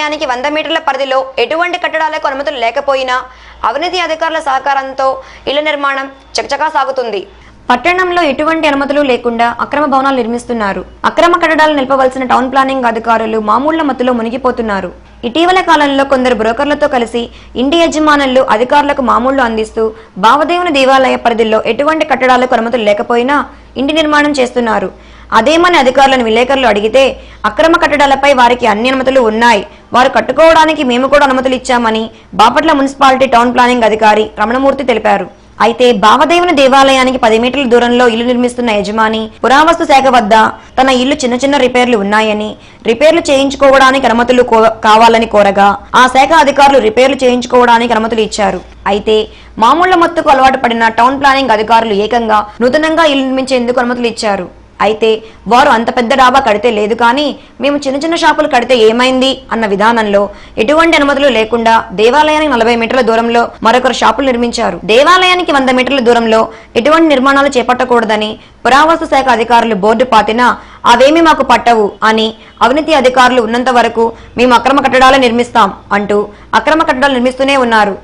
దేవాలయానికి 100 మీటర్ల పరిధిలో ఎటువంటి కట్టడాలకు అనుమతులు లేకపోయినా అవినీతి అధికారుల సహకారంతో ఇళ్ల నిర్మాణం చకచకా సాగుతుంది. పట్టణంలో ఎటువంటి అనుమతులు లేకుండా అక్రమ భవనాలు నిర్మిస్తున్నారు. అక్రమ కట్టడాలు నిలపవలసిన టౌన్ ప్లానింగ్ అధికారులు మామూళ్ల మత్తులో మునిగిపోతున్నారు. ఇటీవల కాలంలో కొందరు బ్రోకర్లతో కలిసి ఇంటి యజమానులు అధికారులకు మామూళ్లు అందిస్తూ భావదేవుని దేవాలయ పరిధిలో ఎటువంటి కట్టడాలకు అనుమతులు లేకపోయినా ఇంటి నిర్మాణం చేస్తున్నారు. అదేమని అధికారులను విలేకరులు అడిగితే అక్రమ కట్టడాలపై వారికి అన్ని అనుమతులు ఉన్నాయి, వారు కట్టుకోవడానికి మేము కూడా అనుమతులు ఇచ్చామని బాపట్ల మున్సిపాలిటీ టౌన్ ప్లానింగ్ అధికారి రమణమూర్తి తెలిపారు. అయితే భావదేవుని దేవాలయానికి 10 మీటర్ల దూరంలో ఇల్లు నిర్మిస్తున్న యజమాని పురావస్తు శాఖ వద్ద తన ఇల్లు చిన్న రిపేర్లు ఉన్నాయని, రిపేర్లు చేయించుకోవడానికి అనుమతులు కావాలని కోరగా ఆ శాఖ అధికారులు రిపేర్లు చేయించుకోవడానికి అనుమతులు ఇచ్చారు. అయితే మామూళ్ల మత్తుకు అలవాటు పడిన టౌన్ ప్లానింగ్ అధికారులు ఏకంగా నూతనంగా ఇల్లు నిర్మించేందుకు అనుమతులు ఇచ్చారు. అయితే వారు అంత పెద్ద డాబా కడితే లేదు కానీ మేము చిన్న షాపులు కడితే ఏమైంది అన్న విధానంలో ఎటువంటి అనుమతులు లేకుండా దేవాలయానికి 40 మీటర్ల దూరంలో మరొకరు షాపులు నిర్మించారు. దేవాలయానికి 100 మీటర్ల దూరంలో ఎటువంటి నిర్మాణాలు చేపట్టకూడదని పురావస్తు శాఖ అధికారులు బోర్డు పాతినా అవేమీ మాకు పట్టవు అని, అవినీతి అధికారులు ఉన్నంత వరకు మేము అక్రమ కట్టడాలు నిర్మిస్తాం అంటూ అక్రమ కట్టడాలు నిర్మిస్తూనే ఉన్నారు.